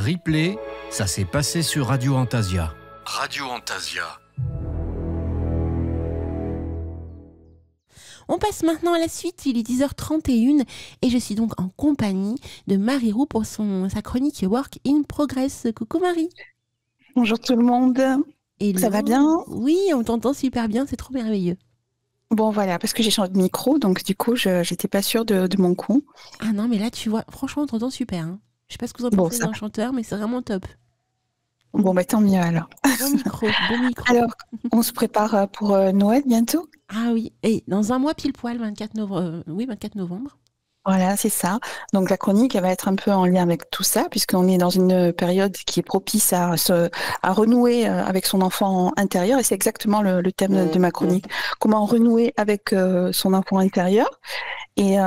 Replay, ça s'est passé sur Radio Antasia. Radio Antasia. On passe maintenant à la suite, il est 10h31 et je suis donc en compagnie de Marie Roux pour sa chronique Work in Progress. Coucou Marie. Bonjour tout le monde. Hello. Ça va bien? Oui, on t'entend super bien, c'est trop merveilleux. Bon voilà, parce que j'ai changé de micro, donc du coup j'étais pas sûre de mon coup. Ah non, mais là tu vois, franchement on t'entend super. Hein. Je sais pas ce que vous en pensez d'un chanteur, mais c'est vraiment top. Bon bah tant mieux alors. Bon micro. Alors, on se prépare pour Noël bientôt? Ah oui, et dans un mois pile poil, 24 novembre. 24 novembre. Voilà, c'est ça. Donc la chronique, elle va être un peu en lien avec tout ça, puisqu'on est dans une période qui est propice à renouer avec son enfant intérieur, et c'est exactement le thème de ma chronique. Comment renouer avec son enfant intérieur, et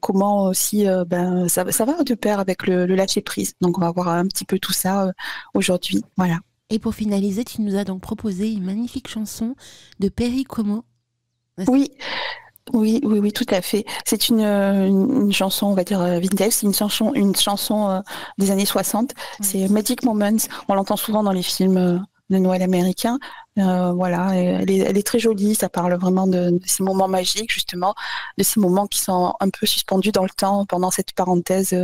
comment aussi, ça va de pair avec le lâcher prise. Donc on va voir un petit peu tout ça aujourd'hui. Voilà. Et pour finaliser, tu nous as donc proposé une magnifique chanson de Perry Como. Oui. Oui, tout à fait. C'est une chanson, on va dire, vintage. C'est une chanson des années 60. Oui. C'est Magic Moments. On l'entend souvent dans les films de Noël américains. Voilà, elle est très jolie. Ça parle vraiment de ces moments magiques, justement, de ces moments qui sont un peu suspendus dans le temps pendant cette parenthèse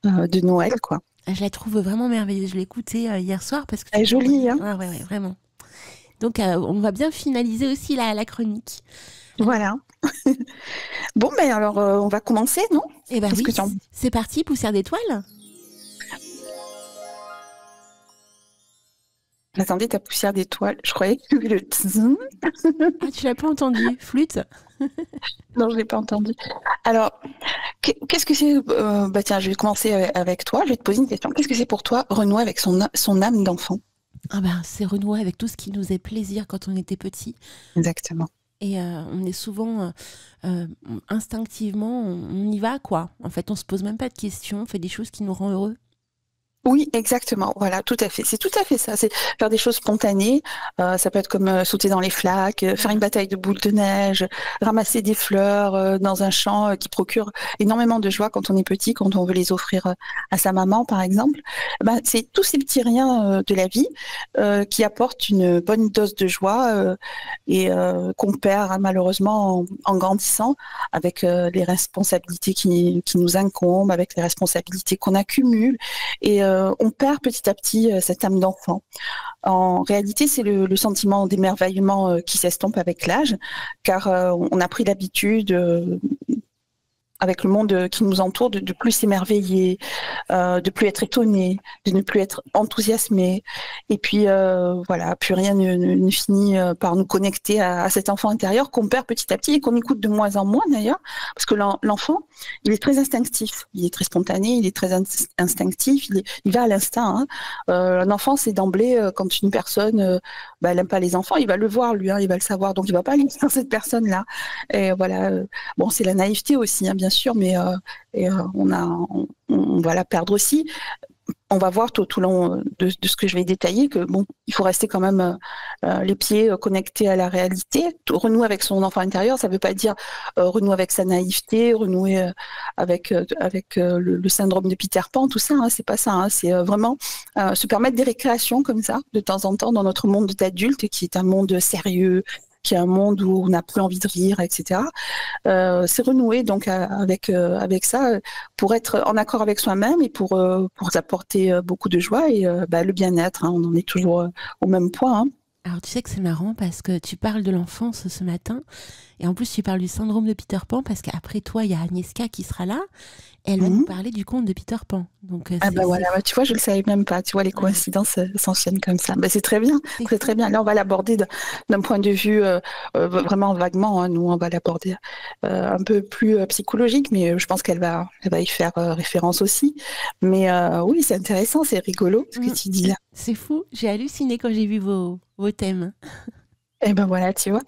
de Noël, quoi. Je la trouve vraiment merveilleuse. Je l'ai écoutée hier soir parce que elle est jolie, hein. Ouais, vraiment. Donc, on va bien finaliser aussi la chronique. Voilà. Bon, ben alors, on va commencer, non? Eh ben oui, c'est parti, poussière d'étoiles. Attendez, ta poussière d'étoiles, je croyais que le Ah, tu l'as pas entendu? Flûte? Non, je l'ai pas entendu. Alors, qu'est-ce que c'est tiens, je vais commencer avec toi. Je vais te poser une question. Qu'est-ce que c'est pour toi renouer avec son âme d'enfant? Ah ben, c'est renouer avec tout ce qui nous faisait plaisir quand on était petit. Exactement. Et on est souvent instinctivement, on y va quoi. En fait, on se pose même pas de questions, on fait des choses qui nous rendent heureux. Oui, exactement. Voilà, tout à fait. C'est tout à fait ça. C'est faire des choses spontanées. Ça peut être comme sauter dans les flaques, faire une bataille de boules de neige, ramasser des fleurs dans un champ qui procure énormément de joie quand on est petit, quand on veut les offrir à sa maman, par exemple. C'est tous ces petits riens de la vie qui apportent une bonne dose de joie et qu'on perd malheureusement en grandissant avec les responsabilités qui nous incombent, avec les responsabilités qu'on accumule. Et on perd petit à petit cette âme d'enfant. En réalité, c'est le sentiment d'émerveillement qui s'estompe avec l'âge, car on a pris l'habitude avec le monde qui nous entoure, de plus s'émerveiller, de plus être étonné, de ne plus être enthousiasmé. Et puis, voilà, plus rien ne finit par nous connecter à cet enfant intérieur qu'on perd petit à petit et qu'on écoute de moins en moins d'ailleurs, parce que l'enfant, il est très instinctif, il est très spontané, il est très instinctif, il va à l'instinct. Hein. Un enfant, c'est d'emblée, quand une personne, elle n'aime pas les enfants, il va le voir, lui, hein, il va le savoir, donc il ne va pas aller vers cette personne-là. Et voilà, bon, c'est la naïveté aussi, hein, bien sûr, mais on va la perdre aussi. On va voir tout au long de ce que je vais détailler que bon, il faut rester quand même les pieds connectés à la réalité. Renouer avec son enfant intérieur, ça ne veut pas dire renouer avec sa naïveté, renouer avec le syndrome de Peter Pan, tout ça. Hein, c'est pas ça. Hein, c'est vraiment se permettre des récréations comme ça de temps en temps dans notre monde d'adulte qui est un monde sérieux, qui est un monde où on n'a plus envie de rire, etc. C'est renouer donc avec ça pour être en accord avec soi-même et pour apporter beaucoup de joie et le bien-être. Hein, on en est toujours au même point. Hein. Alors tu sais que c'est marrant parce que tu parles de l'enfance ce matin et en plus tu parles du syndrome de Peter Pan parce qu'après toi il y a Agnieszka qui sera là et elle va nous parler du conte de Peter Pan. Donc, voilà, tu vois, je le savais même pas. Tu vois, les coïncidences s'enchaînent comme ça. C'est très bien, très bien. Là, on va l'aborder d'un point de vue vraiment vaguement. Hein. Nous, on va l'aborder un peu plus psychologique, mais je pense qu'elle va y faire référence aussi. Mais oui, c'est intéressant, c'est rigolo ce que tu dis là. C'est fou. J'ai halluciné quand j'ai vu vos thèmes. Et voilà, tu vois.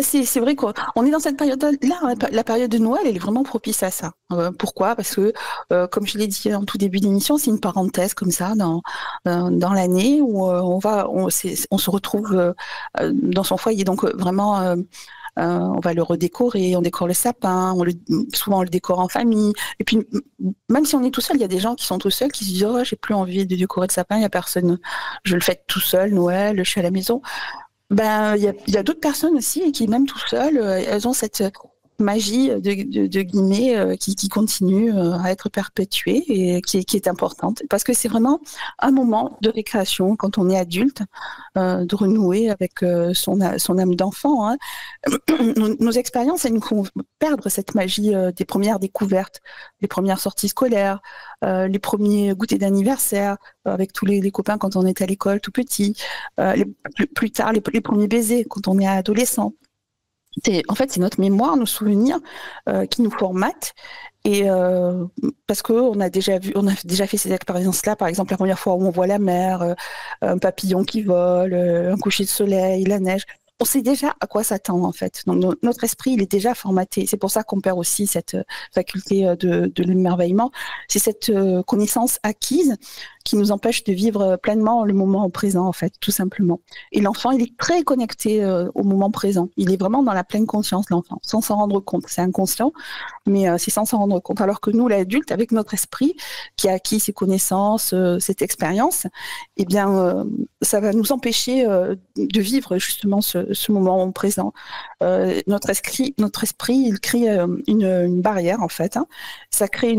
C'est vrai qu'on est dans cette période-là. La période de Noël, elle est vraiment propice à ça. Pourquoi? Parce que, comme je l'ai dit en tout début d'émission, c'est une parenthèse comme ça dans l'année où on se retrouve dans son foyer. Donc vraiment On va le redécorer, on décore le sapin, souvent on le décore en famille. Et puis, même si on est tout seul, il y a des gens qui sont tout seuls, qui se disent oh, j'ai plus envie de décorer le sapin, il n'y a personne, je le fais tout seul, Noël, je suis à la maison. Ben, il y a d'autres personnes aussi qui, même tout seules, elles ont cette magie de guillemets qui continue à être perpétuée et qui est importante. Parce que c'est vraiment un moment de récréation quand on est adulte, de renouer avec son âme d'enfant. Hein. Nos expériences, elles nous font perdre cette magie des premières découvertes, les premières sorties scolaires, les premiers goûters d'anniversaire avec tous les copains quand on est à l'école tout petit, plus tard les premiers baisers quand on est adolescent. En fait, c'est notre mémoire, nos souvenirs qui nous formatent. Et parce qu'on a déjà fait ces expériences-là, par exemple la première fois où on voit la mer, un papillon qui vole, un coucher de soleil, la neige. On sait déjà à quoi s'attendre en fait. Donc notre esprit, il est déjà formaté. C'est pour ça qu'on perd aussi cette faculté de l'émerveillement. C'est cette connaissance acquise qui nous empêche de vivre pleinement le moment présent en fait, tout simplement. Et l'enfant, il est très connecté au moment présent. Il est vraiment dans la pleine conscience, l'enfant, sans s'en rendre compte. C'est inconscient, mais c'est sans s'en rendre compte. Alors que nous, l'adulte, avec notre esprit qui a acquis ces connaissances, cette expérience, eh bien, ça va nous empêcher de vivre justement ce moment présent. Notre esprit, il crée une barrière en fait. Hein. Ça crée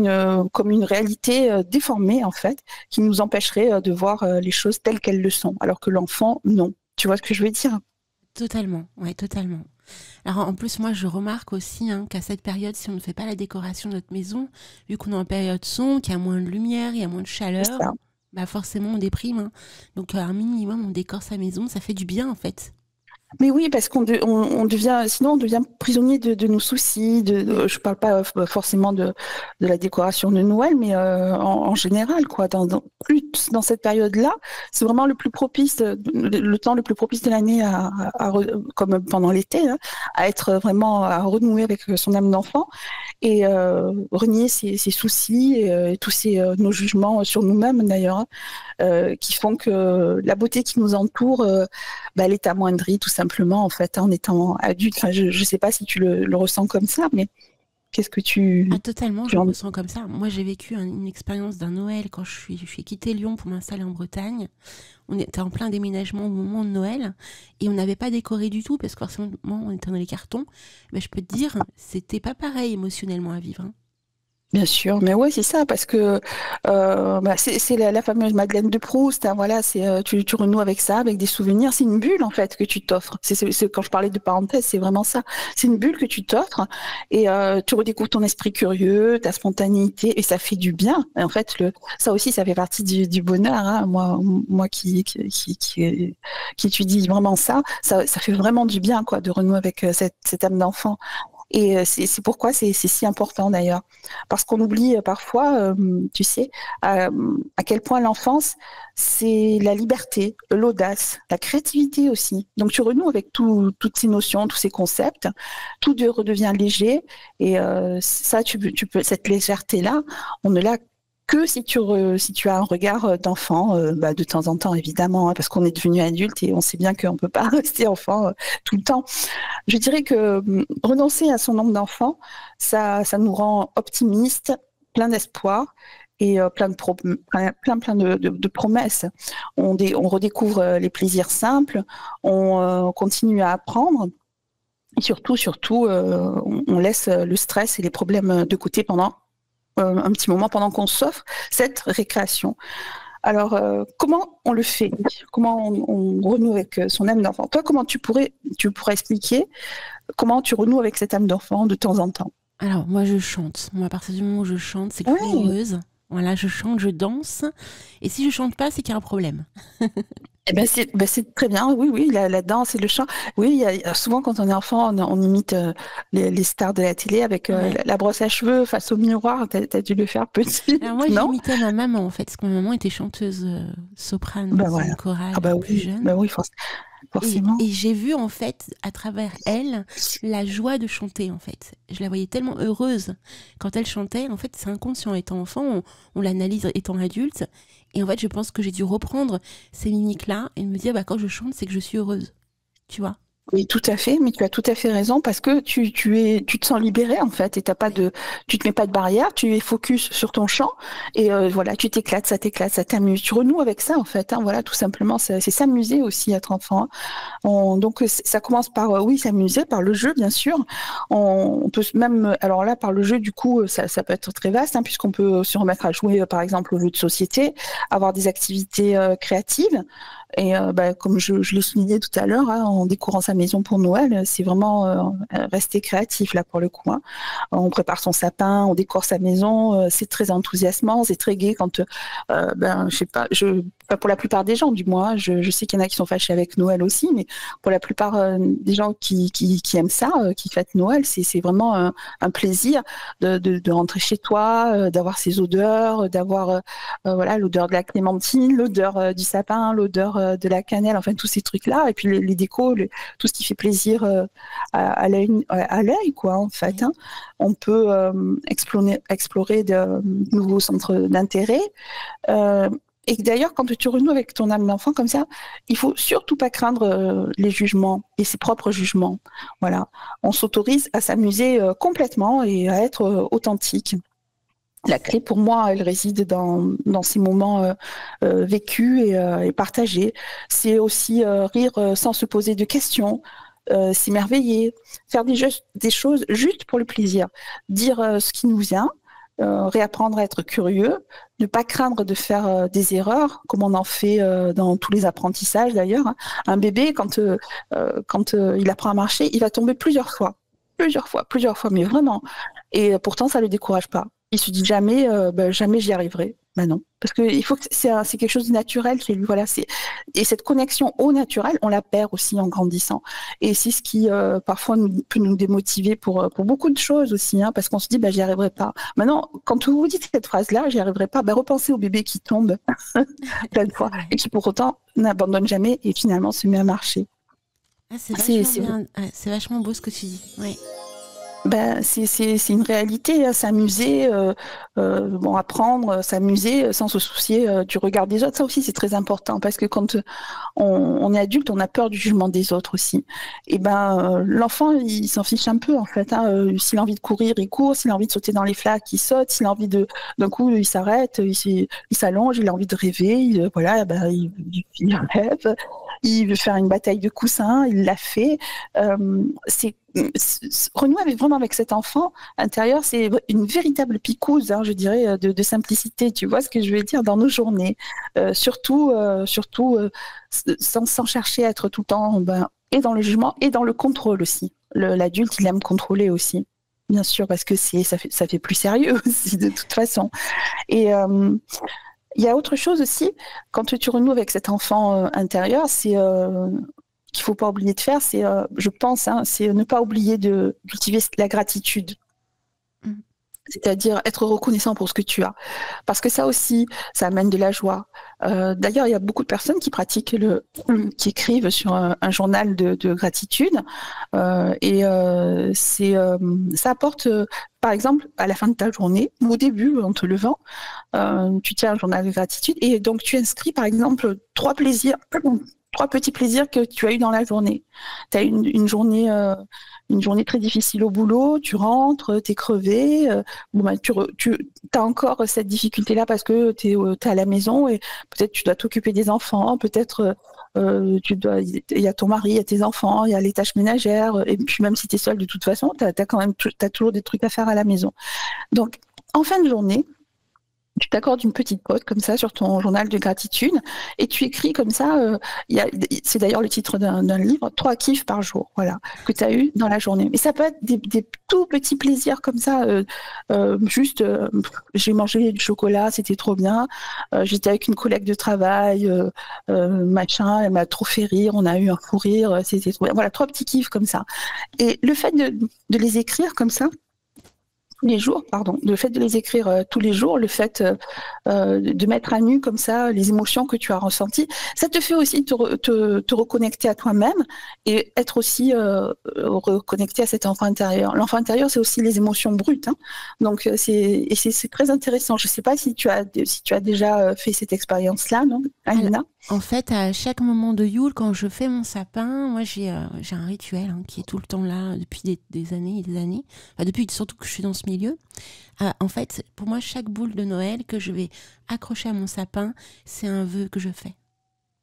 comme une réalité déformée en fait, qui nous empêcherait de voir les choses telles qu'elles le sont, alors que l'enfant, non. Tu vois ce que je veux dire ? Totalement, ouais, totalement. Alors en plus, moi, je remarque aussi qu'à cette période, si on ne fait pas la décoration de notre maison, vu qu'on est en période sombre, qu'il y a moins de lumière, il y a moins de chaleur, bah forcément on déprime. Hein. Donc un minimum, on décore sa maison, ça fait du bien en fait. Mais oui, parce qu'on devient, sinon on devient prisonnier de nos soucis. Je parle pas forcément de la décoration de Noël, mais en général, quoi. Plus dans cette période-là, c'est vraiment le plus propice, le temps le plus propice de l'année comme pendant l'été, hein, à être vraiment à renouer avec son âme d'enfant et renier ses soucis et tous nos jugements sur nous-mêmes d'ailleurs, hein, qui font que la beauté qui nous entoure, elle est amoindrie tout simplement en fait en étant adulte. Enfin, je ne sais pas si tu le ressens comme ça, mais qu'est-ce que tu... Totalement, je le ressens comme ça. Moi, j'ai vécu une expérience d'un Noël quand je suis quittée Lyon pour m'installer en Bretagne. On était en plein déménagement au moment de Noël et on n'avait pas décoré du tout parce que forcément, on était dans les cartons. Mais je peux te dire, c'était pas pareil émotionnellement à vivre. Hein. Bien sûr, mais ouais, c'est ça, parce que c'est la fameuse Madeleine de Proust. Hein, voilà, tu renoues avec ça, avec des souvenirs. C'est une bulle en fait que tu t'offres. C'est quand je parlais de parenthèse, c'est vraiment ça. C'est une bulle que tu t'offres et tu redécouvres ton esprit curieux, ta spontanéité, et ça fait du bien. Et en fait, ça aussi, ça fait partie du bonheur. Hein. Moi qui étudie vraiment ça fait vraiment du bien, quoi, de renouer avec cette âme d'enfant. Et c'est pourquoi c'est si important d'ailleurs. Parce qu'on oublie parfois, tu sais, à quel point l'enfance, c'est la liberté, l'audace, la créativité aussi. Donc tu renoues avec toutes ces notions, tous ces concepts, tout redevient léger. Et ça, tu peux, cette légèreté-là, on ne l'a que si tu as un regard d'enfant, de temps en temps évidemment, hein, parce qu'on est devenu adulte et on sait bien qu'on ne peut pas rester enfant tout le temps. Je dirais que renoncer à son nombre d'enfants, ça nous rend optimistes, plein d'espoir et plein de promesses. On redécouvre les plaisirs simples, on continue à apprendre. Et surtout, on laisse le stress et les problèmes de côté pendant un petit moment pendant qu'on s'offre cette récréation. Alors, comment on le fait ? Comment on renoue avec son âme d'enfant ? Toi, comment tu pourrais expliquer comment tu renoues avec cette âme d'enfant de temps en temps ? Alors, moi, je chante. Moi, à partir du moment où je chante, c'est que je suis heureuse. Voilà, je chante, je danse. Et si je chante pas, c'est qu'il y a un problème. Eh ben c'est très bien, oui, la danse et le chant. Oui, souvent quand on est enfant, on imite les stars de la télé avec la brosse à cheveux face au miroir. T'as dû le faire petit. Alors moi, j'imitais ma maman en fait, parce que ma maman était chanteuse soprano dans une chorale plus jeune. Bah oui, forcément. Et j'ai vu en fait, à travers elle, la joie de chanter en fait. Je la voyais tellement heureuse quand elle chantait. En fait, c'est inconscient. Étant enfant, on l'analyse étant adulte. Et en fait, je pense que j'ai dû reprendre ces mimiques-là et me dire, quand je chante, c'est que je suis heureuse. Tu vois ? Oui, tout à fait, mais tu as tout à fait raison parce que tu te sens libéré en fait et tu te mets pas de barrière, tu es focus sur ton chant et voilà, tu t'éclates, ça t'amuse, tu renoues avec ça en fait, hein, voilà, tout simplement, c'est s'amuser aussi être enfant. Donc ça commence par oui s'amuser par le jeu bien sûr. On peut même alors là par le jeu du coup ça peut être très vaste hein, puisqu'on peut se remettre à jouer par exemple au jeu de société, avoir des activités créatives. Et comme je l'ai souligné tout à l'heure, hein, en décorant sa maison pour Noël, c'est vraiment rester créatif là pour le coup. Hein. On prépare son sapin, on décore sa maison, c'est très enthousiasmant, c'est très gai quand, je sais pas, pas pour la plupart des gens du moins. Hein, je sais qu'il y en a qui sont fâchés avec Noël aussi, mais pour la plupart des gens qui aiment ça, qui fêtent Noël, c'est vraiment un plaisir de rentrer chez toi, d'avoir ces odeurs, d'avoir voilà l'odeur de la clémentine, l'odeur du sapin, l'odeur de la cannelle, enfin tous ces trucs-là, et puis les décos, tout ce qui fait plaisir à l'œil, quoi, en fait. Hein. On peut explorer de nouveaux centres d'intérêt. Et d'ailleurs, quand tu renoues avec ton âme d'enfant comme ça, il faut surtout pas craindre les jugements et ses propres jugements. Voilà, on s'autorise à s'amuser complètement et à être authentique. La clé pour moi, elle réside dans ces moments vécus et partagés. C'est aussi rire sans se poser de questions, s'émerveiller, faire des choses juste pour le plaisir, dire ce qui nous vient, réapprendre à être curieux, ne pas craindre de faire des erreurs, comme on en fait dans tous les apprentissages d'ailleurs. Hein. Un bébé, quand il apprend à marcher, il va tomber plusieurs fois, mais vraiment. Et pourtant, ça ne le décourage pas. Il se dit jamais, jamais j'y arriverai. Ben non, parce que il faut que c'est quelque chose de naturel chez lui. Voilà, et cette connexion au naturel, on la perd aussi en grandissant. Et c'est ce qui parfois peut nous démotiver pour beaucoup de choses aussi, hein, parce qu'on se dit j'y arriverai pas. Maintenant, quand vous dites cette phrase-là, j'y arriverai pas, repensez au bébé qui tombe plein de fois et qui pour autant n'abandonne jamais et finalement se met à marcher. Ah, c'est vachement beau ce que tu dis. Oui. C'est une réalité, hein, s'amuser, apprendre, s'amuser sans se soucier du regard des autres. Ça aussi, c'est très important parce que quand on est adulte, on a peur du jugement des autres aussi. Et l'enfant, il s'en fiche un peu en fait. Hein. S'il a envie de courir, il court. S'il a envie de sauter dans les flaques, il saute. S'il a envie d'un coup, il s'arrête, il s'allonge. Il a envie de rêver. Il rêve. Il veut faire une bataille de coussins. Il l'a fait. Renouer vraiment avec cet enfant intérieur, c'est une véritable picouse, hein, je dirais, de simplicité. Tu vois ce que je veux dire dans nos journées, surtout sans chercher à être tout le temps et dans le jugement et dans le contrôle aussi. L'adulte, il aime contrôler aussi, bien sûr, parce que ça fait plus sérieux aussi de toute façon. Et il y a autre chose aussi, quand tu renoues avec cet enfant intérieur, c'est qu'il faut pas oublier de faire, c'est, je pense, hein, c'est ne pas oublier de cultiver la gratitude. C'est-à-dire être reconnaissant pour ce que tu as. Parce que ça aussi, ça amène de la joie. D'ailleurs, il y a beaucoup de personnes qui pratiquent qui écrivent sur un journal de gratitude. Ça apporte, par exemple, à la fin de ta journée, ou au début, en te levant, tu tiens un journal de gratitude et donc tu inscris, par exemple, 3 petits plaisirs que tu as eu dans la journée. Tu as une journée très difficile au boulot, tu rentres, tu es crevé, tu as encore cette difficulté-là parce que tu es à la maison et peut-être tu dois t'occuper des enfants, peut-être il y a ton mari, il y a tes enfants, il y a les tâches ménagères, et puis même si tu es seule de toute façon, tu as toujours des trucs à faire à la maison. Donc, en fin de journée, tu t'accordes une petite pause comme ça sur ton journal de gratitude et tu écris comme ça, c'est d'ailleurs le titre d'un livre, 3 kiffs par jour, voilà, que tu as eu dans la journée. Mais ça peut être des tout petits plaisirs comme ça, juste j'ai mangé du chocolat, c'était trop bien, j'étais avec une collègue de travail, machin, elle m'a trop fait rire, on a eu un fou rire, c'était trop bien. Voilà, 3 petits kiffs comme ça. Et le fait de les écrire comme ça, tous les jours, pardon, le fait de les écrire tous les jours, le fait de mettre à nu comme ça les émotions que tu as ressenties, ça te fait aussi te reconnecter à toi-même et être aussi reconnecté à cet enfant intérieur. L'enfant intérieur, c'est aussi les émotions brutes, hein. Donc c'est très intéressant. Je ne sais pas si tu as déjà fait cette expérience-là, non, Alina? En fait, à chaque moment de Yule, quand je fais mon sapin, moi j'ai un rituel qui est tout le temps là depuis des années et des années. Enfin, depuis surtout que je suis dans ce milieu. En fait, pour moi, chaque boule de Noël que je vais accrocher à mon sapin, c'est un vœu que je fais.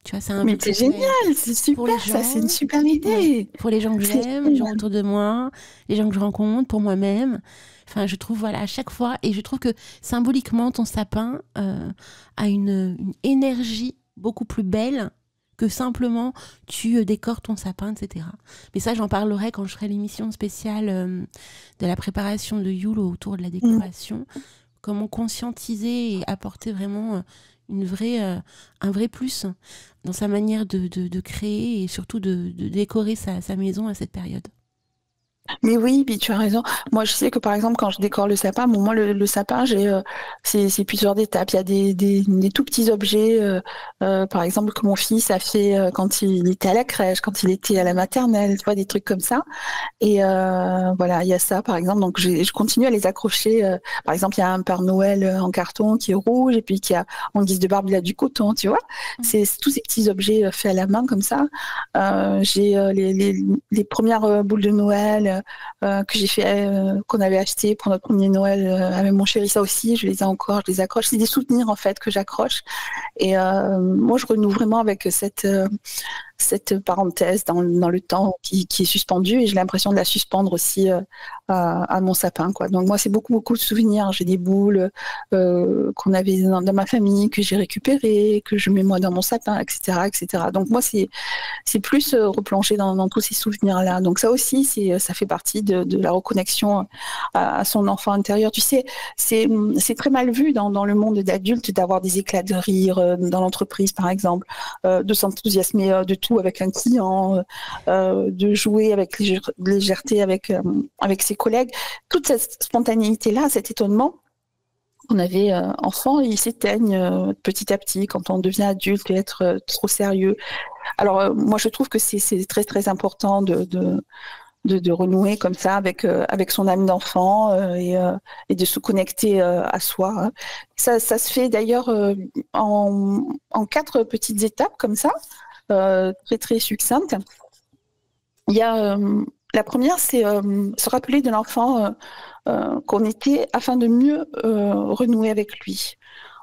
Tu vois, c'est un vœu Mais que c'est je fais génial, c'est pour les super, gens, ça, c'est une super idée. ouais, pour les gens que C'est j'aime, les gens génial. autour de moi, les gens que je rencontre, pour moi-même. Enfin, je trouve, voilà, à chaque fois, et je trouve que symboliquement, ton sapin a une énergie beaucoup plus belle que simplement tu décores ton sapin, etc. Mais ça, j'en parlerai quand je ferai l'émission spéciale de la préparation de Yule autour de la Mm. décoration. Comment conscientiser et apporter vraiment un vrai plus dans sa manière de créer et surtout de décorer sa maison à cette période. Mais oui, puis tu as raison. Moi, je sais que par exemple, quand je décore le sapin, bon, moi, le sapin, c'est plusieurs étapes. Il y a des tout petits objets, par exemple, que mon fils a fait quand il était à la crèche, quand il était à la maternelle, tu vois, des trucs comme ça. Et voilà, il y a ça, par exemple. Donc, je continue à les accrocher. Par exemple, il y a un Père Noël en carton qui est rouge, et puis qui a, en guise de barbe, il a du coton, tu vois. C'est tous ces petits objets faits à la main, comme ça. J'ai les premières boules de Noël que j'ai fait, qu'on avait acheté pour notre premier Noël avec mon chéri, ça aussi, je les ai encore, je les accroche. C'est des souvenirs, en fait, que j'accroche. Et moi, je renoue vraiment avec cette parenthèse dans le temps qui est suspendue, et j'ai l'impression de la suspendre aussi à mon sapin, quoi. Donc moi, c'est beaucoup de souvenirs. J'ai des boules qu'on avait dans ma famille, que j'ai récupérées, que je mets moi dans mon sapin, etc., etc. Donc moi, c'est plus replonger dans tous ces souvenirs-là. Donc ça aussi, ça fait partie de la reconnexion à son enfant intérieur. Tu sais, c'est très mal vu dans le monde d'adulte d'avoir des éclats de rire dans l'entreprise, par exemple, de s'enthousiasmer de tout avec un client, de jouer avec légèreté avec ses collègues. Toute cette spontanéité-là, cet étonnement qu'on avait enfant, il s'éteigne petit à petit quand on devient adulte et être trop sérieux. Alors moi, je trouve que c'est très très important de renouer comme ça avec son âme d'enfant et de se connecter à soi, hein. Ça se fait d'ailleurs en 4 petites étapes comme ça, très très succinctes. Il y a la première, c'est se rappeler de l'enfant qu'on était afin de mieux renouer avec lui.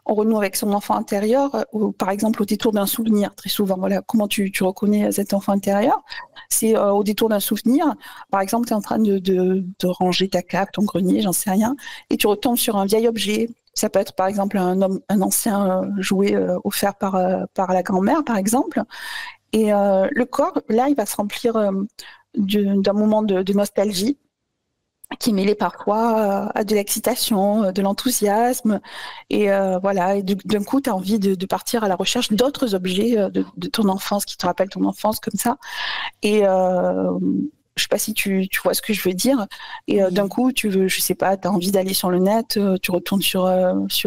On renoue avec son enfant intérieur, ou par exemple au détour d'un souvenir, très souvent. Voilà, comment tu reconnais cet enfant intérieur? C'est au détour d'un souvenir. Par exemple, tu es en train de ranger ta cape, ton grenier, j'en sais rien, et tu retombes sur un vieil objet. Ça peut être par exemple un ancien jouet offert par la grand-mère, par exemple. Et le corps, là, il va se remplir d'un moment de nostalgie, qui est mêlé parfois à de l'excitation, de l'enthousiasme. Et voilà, et d'un coup, tu as envie de partir à la recherche d'autres objets de ton enfance, qui te rappellent ton enfance, comme ça. Et je sais pas si tu vois ce que je veux dire. Et d'un coup, je sais pas, tu as envie d'aller sur le net, tu retournes sur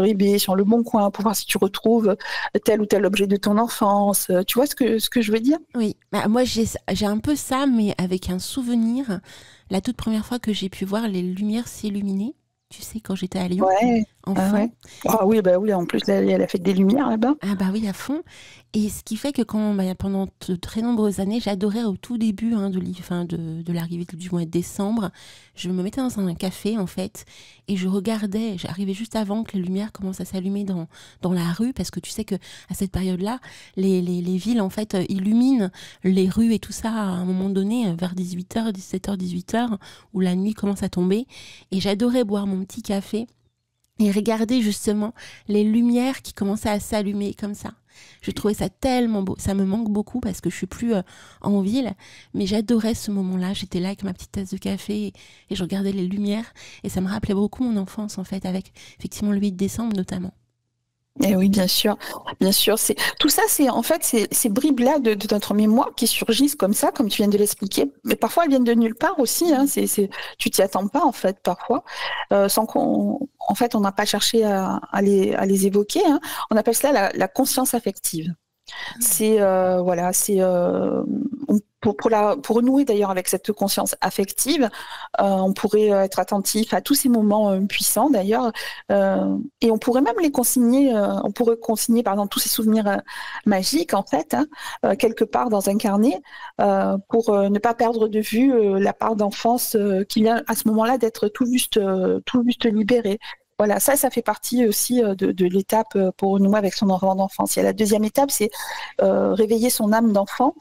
eBay, sur Le Bon Coin, pour voir si tu retrouves tel ou tel objet de ton enfance. Tu vois ce que je veux dire? Oui, bah, moi j'ai un peu ça, mais avec un souvenir. La toute première fois que j'ai pu voir les lumières s'illuminer, tu sais, quand j'étais à Lyon, Ouais. Ah enfant. ouais. Ah oui, bah oui, en plus, là, il y a la fête des Lumières là-bas. Ah bah oui, à fond. Et ce qui fait que pendant de très nombreuses années, j'adorais au tout début de l'arrivée du mois de décembre, je me mettais dans un café en fait, et je regardais, j'arrivais juste avant que les lumières commencent à s'allumer dans la rue, parce que tu sais que à cette période-là, les villes en fait illuminent les rues et tout ça à un moment donné, vers 18h, 17h, 18h, où la nuit commence à tomber. Et j'adorais boire mon petit café et regarder justement les lumières qui commençaient à s'allumer comme ça. Je trouvais ça tellement beau. Ça me manque beaucoup parce que je suis plus en ville, mais j'adorais ce moment-là. J'étais là avec ma petite tasse de café et je regardais les lumières, et ça me rappelait beaucoup mon enfance en fait, avec effectivement le 8 décembre notamment. Eh oui, bien sûr, bien sûr. C'est tout ça, c'est en fait ces bribes-là de notre mémoire qui surgissent comme ça, comme tu viens de l'expliquer. Mais parfois elles viennent de nulle part aussi. Hein. Tu t'y attends pas en fait parfois, sans en fait, on n'a pas cherché à les évoquer. Hein. On appelle cela la conscience affective. C'est voilà, c'est pour renouer d'ailleurs avec cette conscience affective, on pourrait être attentif à tous ces moments puissants d'ailleurs, et on pourrait même les consigner. On pourrait consigner par exemple tous ces souvenirs magiques en fait, hein, quelque part dans un carnet, pour ne pas perdre de vue la part d'enfance qui vient à ce moment-là d'être tout juste libérée. Voilà, ça fait partie aussi de l'étape pour renouer avec son enfant d'enfance. Il y a la deuxième étape, c'est réveiller son âme d'enfant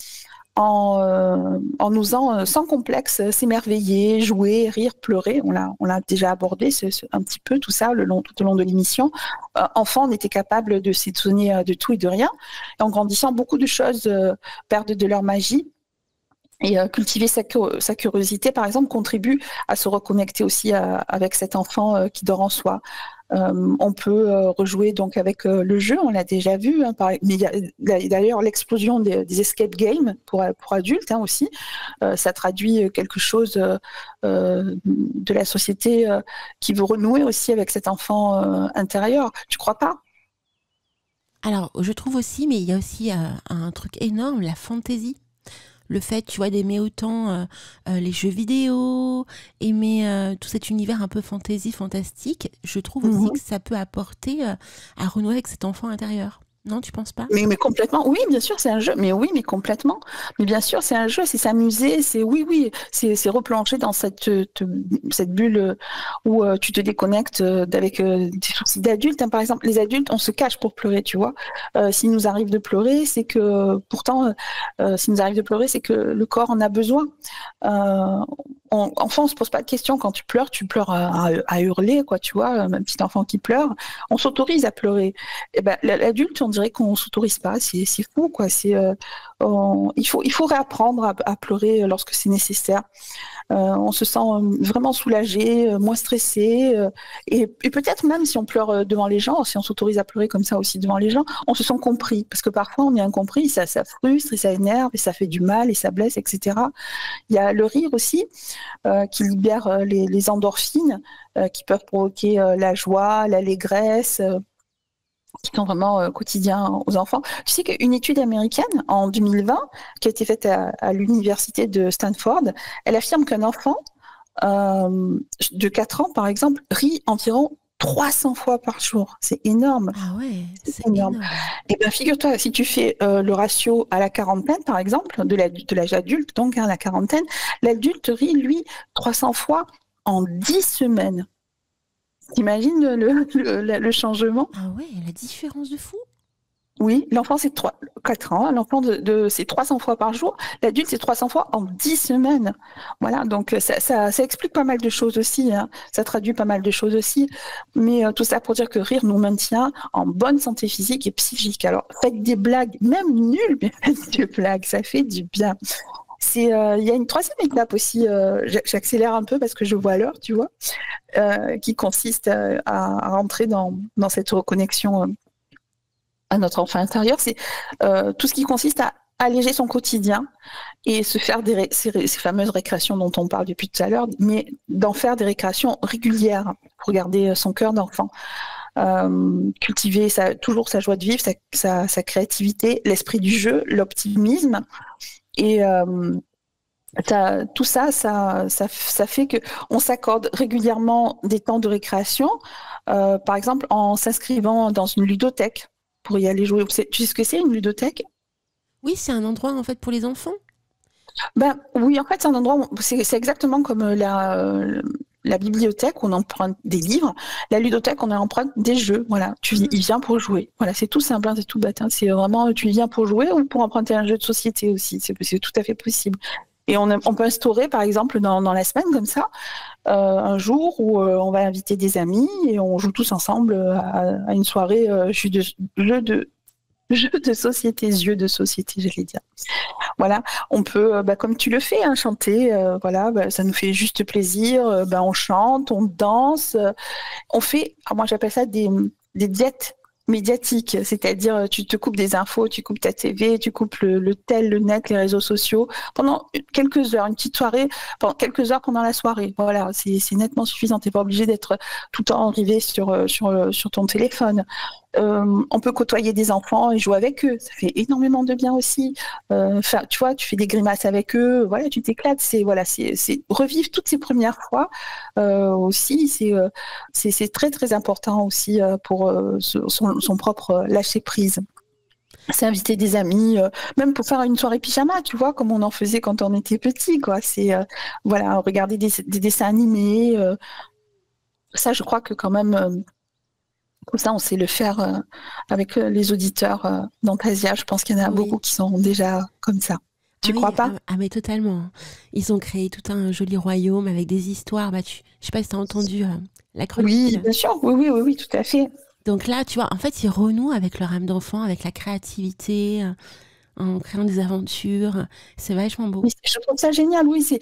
en osant sans complexe s'émerveiller, jouer, rire, pleurer. On l'a déjà abordé un petit peu tout ça tout au long de l'émission. Enfant, on était capable de s'étonner de tout et de rien. Et en grandissant, beaucoup de choses perdent de leur magie. Et cultiver sa curiosité, par exemple, contribue à se reconnecter aussi avec cet enfant qui dort en soi. On peut rejouer donc avec le jeu, on l'a déjà vu, hein, mais il y a d'ailleurs l'explosion des escape games pour adultes hein, aussi. Ça traduit quelque chose de la société qui veut renouer aussi avec cet enfant intérieur. Tu crois pas? Alors, je trouve aussi, mais il y a aussi un truc énorme, la fantaisie. Le fait, tu vois, d'aimer autant les jeux vidéo, aimer tout cet univers un peu fantasy, fantastique, je trouve aussi que ça peut apporter à renouer avec cet enfant intérieur. Non, tu penses pas? Mais complètement, oui, bien sûr, c'est un jeu, mais oui, mais complètement. Mais bien sûr, c'est un jeu, c'est s'amuser, c'est c'est replonger dans cette bulle où tu te déconnectes avec des soucis d'adultes. Hein. Par exemple, les adultes, on se cache pour pleurer, tu vois. S'il nous arrive de pleurer, c'est que, pourtant, s'il nous arrive de pleurer, c'est que le corps en a besoin. Enfant, on se pose pas de questions. Quand tu pleures à hurler, quoi, tu vois, un petit enfant qui pleure, on s'autorise à pleurer. Et ben, l'adulte, on dirait qu'on s'autorise pas. C'est fou, quoi. Il faut réapprendre à pleurer lorsque c'est nécessaire. On se sent vraiment soulagé, moins stressé, et peut-être même si on pleure devant les gens, si on s'autorise à pleurer comme ça aussi devant les gens, on se sent compris, parce que parfois on est incompris, ça frustre et ça énerve et ça fait du mal et ça blesse, etc. Il y a le rire aussi qui libère les endorphines qui peuvent provoquer la joie, l'allégresse. Qui sont vraiment quotidiens aux enfants. Tu sais qu'une étude américaine en 2020 qui a été faite à l'université de Stanford, elle affirme qu'un enfant de 4 ans, par exemple, rit environ 300 fois par jour. C'est énorme. Ah ouais, c'est énorme. énorme. Et bien, figure-toi, si tu fais le ratio à la quarantaine, par exemple, de l'âge adulte, donc à la quarantaine, l'adulte rit, lui, 300 fois en 10 semaines. T'imagines le changement? Ah ouais, la différence de fou. Oui, l'enfant c'est 4 ans, l'enfant c'est 300 fois par jour, l'adulte c'est 300 fois en 10 semaines. Voilà, donc ça explique pas mal de choses aussi, hein. Ça traduit pas mal de choses aussi, mais tout ça pour dire que rire nous maintient en bonne santé physique et psychique. Alors faites des blagues, même nulles, mais faites des blagues, ça fait du bien. Il y a une troisième étape aussi, j'accélère un peu parce que je vois l'heure, tu vois, qui consiste à rentrer dans cette reconnexion à notre enfant intérieur. C'est tout ce qui consiste à alléger son quotidien et se faire ces fameuses récréations dont on parle depuis tout à l'heure, mais d'en faire des récréations régulières pour garder son cœur d'enfant. Cultiver toujours sa joie de vivre, sa créativité, l'esprit du jeu, l'optimisme. Et tout ça fait qu'on s'accorde régulièrement des temps de récréation, par exemple en s'inscrivant dans une ludothèque pour y aller jouer. Tu sais ce que c'est une ludothèque? Oui, c'est un endroit en fait pour les enfants. Ben oui, en fait, c'est un endroit où c'est exactement comme la bibliothèque, on emprunte des livres. La ludothèque, on emprunte des jeux. Voilà, y viens pour jouer. Voilà, c'est tout simple, hein, c'est tout bête. Hein. C'est vraiment, tu y viens pour jouer ou pour emprunter un jeu de société aussi. C'est tout à fait possible. Et on peut instaurer, par exemple, dans la semaine, comme ça, un jour où on va inviter des amis et on joue tous ensemble à une soirée jeu de société, j'allais dire. Voilà, on peut, comme tu le fais, hein, chanter, voilà, ça nous fait juste plaisir, on chante, on danse, on fait, moi j'appelle ça des diètes médiatique, c'est-à-dire tu te coupes des infos, tu coupes ta TV, tu coupes le tel, le net, les réseaux sociaux pendant quelques heures, une petite soirée, pendant quelques heures pendant la soirée. Voilà, c'est nettement suffisant. T'es pas obligé d'être tout le temps arrivé sur ton téléphone. On peut côtoyer des enfants et jouer avec eux. Ça fait énormément de bien aussi. Tu vois, tu fais des grimaces avec eux. Voilà, tu t'éclates. C'est revivre toutes ces premières fois aussi. C'est très très important aussi pour son propre lâcher prise. C'est inviter des amis, même pour faire une soirée pyjama, tu vois, comme on en faisait quand on était petit, quoi. C'est regarder des dessins animés. Ça, je crois que quand même. Tout ça, on sait le faire avec les auditeurs d'Antasia. Je pense qu'il y en a beaucoup qui sont déjà comme ça. Tu crois pas? Mais totalement. Ils ont créé tout un joli royaume avec des histoires. Je sais pas si tu as entendu la chronique. Oui, bien sûr. Oui, tout à fait. Donc là, tu vois, en fait, ils renouent avec leur âme d'enfant, avec la créativité, en créant des aventures. C'est vachement beau. Oui, je trouve ça génial, oui. C'est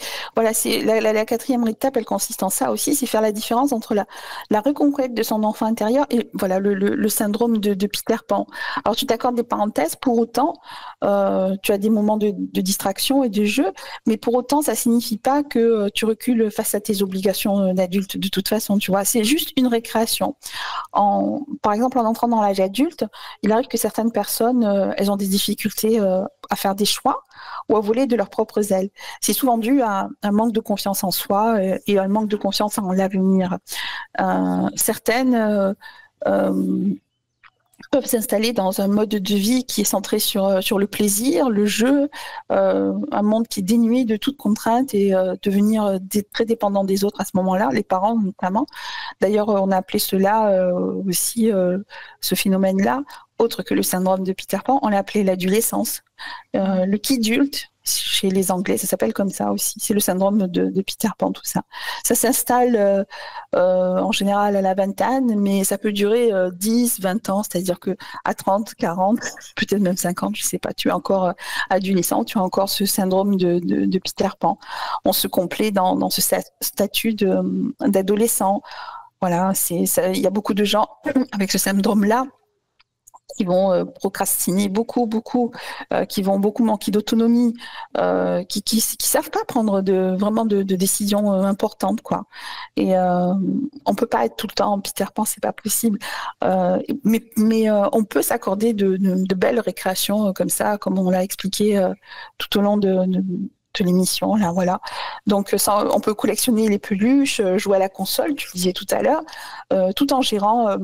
la quatrième étape, elle consiste en ça aussi, c'est faire la différence entre la reconquête de son enfant intérieur et voilà le syndrome de Peter Pan. Alors tu t'accordes des parenthèses, pour autant, tu as des moments de distraction et de jeu, mais pour autant, ça signifie pas que tu recules face à tes obligations d'adulte de toute façon, tu vois. C'est juste une récréation. Par exemple, en entrant dans l'âge adulte, il arrive que certaines personnes, elles ont des difficultés à faire des choix ou à voler de leurs propres ailes. C'est souvent dû à un manque de confiance en soi et un manque de confiance en l'avenir. Certaines peuvent s'installer dans un mode de vie qui est centré sur le plaisir, le jeu, un monde qui est dénué de toute contrainte et devenir très dépendant des autres à ce moment-là, les parents notamment. D'ailleurs, on a appelé cela aussi, ce phénomène-là, autre que le syndrome de Peter Pan, on l'a appelé l'adolescence. Le kidulte, chez les Anglais, ça s'appelle comme ça aussi. C'est le syndrome de Peter Pan, tout ça. Ça s'installe en général à la vingtaine, mais ça peut durer 10, 20 ans, c'est-à-dire que à 30, 40, peut-être même 50, je sais pas, tu es encore adolescent, tu as encore ce syndrome de Peter Pan. On se complaît dans ce statut d'adolescent. Voilà, il y a beaucoup de gens avec ce syndrome-là qui vont procrastiner beaucoup, qui vont beaucoup manquer d'autonomie, qui savent pas prendre vraiment de décisions importantes, quoi. Et on peut pas être tout le temps en Peter Pan, c'est pas possible. Mais on peut s'accorder de belles récréations comme ça, comme on l'a expliqué tout au long de l'émission, là, voilà. Donc, on peut collectionner les peluches, jouer à la console, tu le disais tout à l'heure, tout en gérant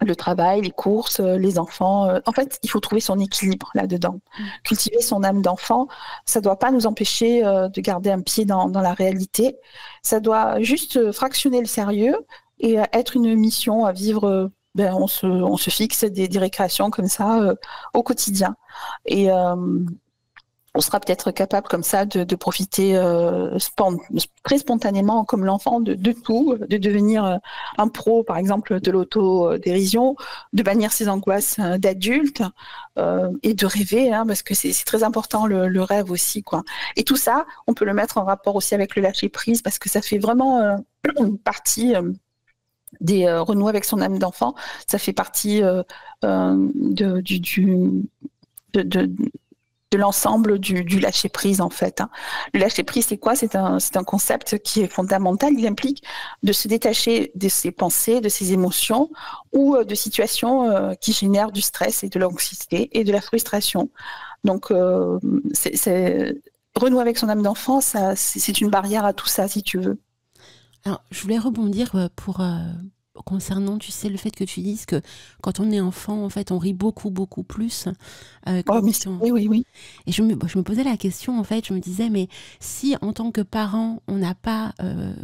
le travail, les courses, les enfants. En fait, il faut trouver son équilibre là-dedans. Cultiver son âme d'enfant, ça ne doit pas nous empêcher de garder un pied dans la réalité. Ça doit juste fractionner le sérieux et être une mission à vivre. On se fixe des récréations comme ça au quotidien. Et on sera peut-être capable comme ça de profiter très spontanément comme l'enfant de tout, de devenir un pro, par exemple, de l'autodérision, de bannir ses angoisses d'adulte et de rêver, hein, parce que c'est très important le rêve aussi, quoi. Et tout ça, on peut le mettre en rapport aussi avec le lâcher prise parce que ça fait vraiment partie des renouer avec son âme d'enfant. Ça fait partie de l'ensemble du lâcher-prise, en fait. Le lâcher-prise, c'est quoi? C'est un concept qui est fondamental. Il implique de se détacher de ses pensées, de ses émotions ou de situations qui génèrent du stress et de l'anxiété et de la frustration. Donc, renouer avec son âme d'enfant, c'est une barrière à tout ça, si tu veux. Alors, je voulais rebondir concernant, tu sais, le fait que tu dises que quand on est enfant, en fait, on rit beaucoup plus. Oui. Et je me posais la question, en fait, je me disais, mais si en tant que parent, on n'a pas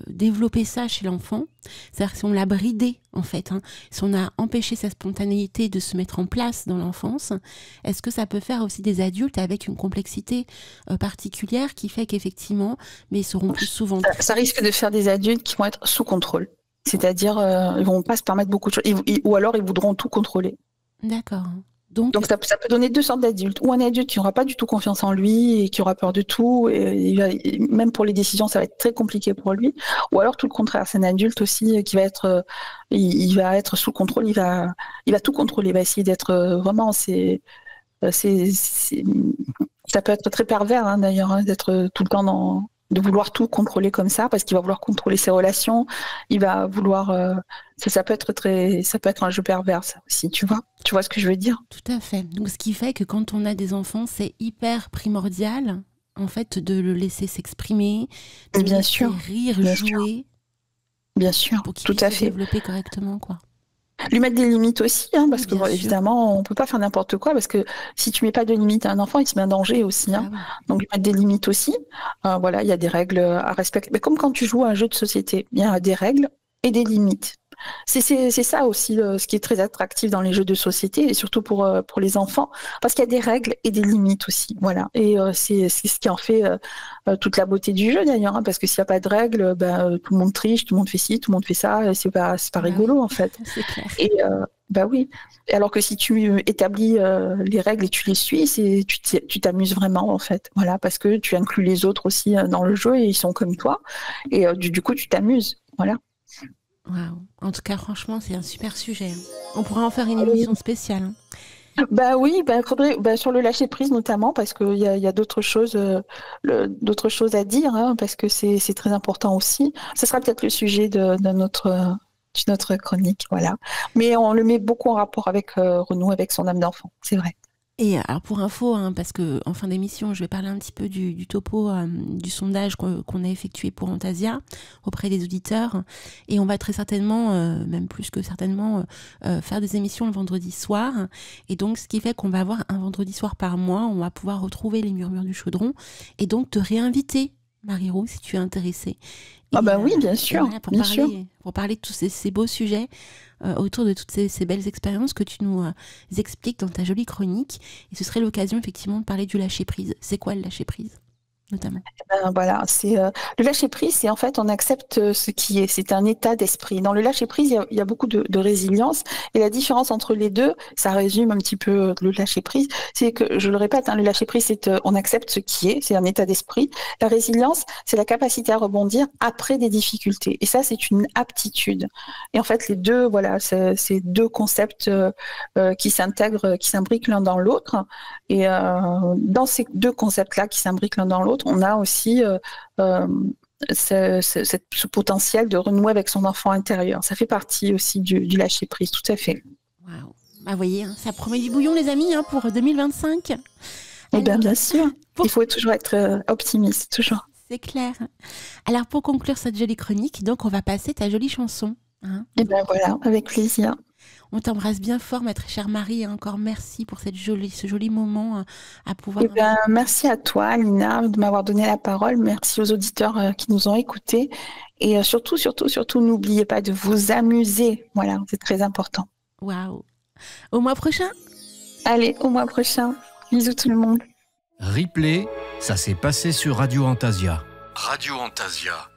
développé ça chez l'enfant, c'est-à-dire si on l'a bridé, en fait, si on a empêché sa spontanéité de se mettre en place dans l'enfance, est-ce que ça peut faire aussi des adultes avec une complexité particulière qui fait qu'effectivement, mais ils seront plus souvent... Ça risque de faire des adultes qui vont être sous contrôle. C'est-à-dire, ils vont pas se permettre beaucoup de choses, ou alors ils voudront tout contrôler. D'accord. Donc ça peut donner deux sortes d'adultes. Ou un adulte qui n'aura pas du tout confiance en lui et qui aura peur de tout. Même pour les décisions, ça va être très compliqué pour lui. Ou alors tout le contraire, c'est un adulte aussi qui va être, il va être sous contrôle, il va tout contrôler, il va essayer d'être vraiment, ça peut être très pervers hein, d'ailleurs, hein, d'être tout le temps de vouloir tout contrôler comme ça, parce qu'il va vouloir contrôler ses relations, il va vouloir, ça peut être un jeu pervers ça aussi, tu vois ce que je veux dire? Tout à fait. Donc ce qui fait que quand on a des enfants, c'est hyper primordial en fait de le laisser s'exprimer, de le Bien laisser sûr, rire, bien jouer, bien sûr, pour qu'il tout puisse à se fait. développer correctement, quoi. Lui mettre des limites aussi, hein, parce que Bien sûr. évidemment, on peut pas faire n'importe quoi, parce que si tu mets pas de limites à un enfant, il se met en danger aussi. Hein. Ah oui. Donc lui mettre des limites aussi. Voilà, il y a des règles à respecter. Mais comme quand tu joues à un jeu de société, il y a des règles et des limites. C'est ça aussi ce qui est très attractif dans les jeux de société et surtout pour les enfants, parce qu'il y a des règles et des limites aussi. Voilà. Et c'est ce qui en fait toute la beauté du jeu d'ailleurs, hein, parce que s'il n'y a pas de règles, tout le monde triche, tout le monde fait ci, tout le monde fait ça, et c'est pas rigolo en fait. C'est clair. Et oui. Alors que si tu établis les règles et tu les suis, tu t'amuses vraiment en fait. Voilà, parce que tu inclus les autres aussi dans le jeu et ils sont comme toi. Et du coup, tu t'amuses. Voilà. Waouh. En tout cas, franchement, c'est un super sujet. On pourra en faire une émission spéciale. Hein. Bah oui, faudrait sur le lâcher prise notamment parce qu'il y a d'autres choses à dire hein, parce que c'est très important aussi. Ce sera peut-être le sujet d'une autre chronique, voilà. Mais on le met beaucoup en rapport avec Renaud, avec son âme d'enfant, c'est vrai. Et alors pour info, hein, parce que en fin d'émission, je vais parler un petit peu du topo du sondage qu'on a effectué pour Antasia auprès des auditeurs, et on va très certainement, même plus que certainement, faire des émissions le vendredi soir. Et donc, ce qui fait qu'on va avoir un vendredi soir par mois, on va pouvoir retrouver les murmures du chaudron et donc te réinviter, Marie-Roux, si tu es intéressée. Oui, bien sûr, voilà, pour parler de tous ces beaux sujets autour de toutes ces belles expériences que tu nous expliques dans ta jolie chronique. Et ce serait l'occasion effectivement de parler du lâcher-prise. C'est quoi le lâcher-prise, notamment? Voilà, c'est le lâcher prise, c'est en fait on accepte ce qui est, c'est un état d'esprit. Dans le lâcher prise, il y a beaucoup de résilience et la différence entre les deux, ça résume un petit peu le lâcher prise, c'est que je le répète, hein, le lâcher prise, c'est on accepte ce qui est, c'est un état d'esprit. La résilience, c'est la capacité à rebondir après des difficultés et ça c'est une aptitude. Et en fait les deux, voilà, c'est deux concepts qui s'intègrent, qui s'imbriquent l'un dans l'autre. Et dans ces deux concepts-là qui s'imbriquent l'un dans l'autre, on a aussi ce potentiel de renouer avec son enfant intérieur. Ça fait partie aussi du lâcher-prise, tout à fait. Waouh. Vous voyez, hein, ça promet du bouillon, les amis, hein, pour 2025. Eh bien sûr. Il faut toujours être optimiste, toujours. C'est clair. Alors, pour conclure cette jolie chronique, donc, on va passer ta jolie chanson. Hein. Et bien voilà, avec plaisir. On t'embrasse bien fort, ma très chère Marie, et encore merci pour ce joli moment à pouvoir... Merci à toi, Lina, de m'avoir donné la parole. Merci aux auditeurs qui nous ont écoutés. Et surtout, n'oubliez pas de vous amuser. Voilà, c'est très important. Waouh. Au mois prochain. Allez, au mois prochain. Bisous tout le monde. Replay, ça s'est passé sur Radio Antasia. Radio Antasia.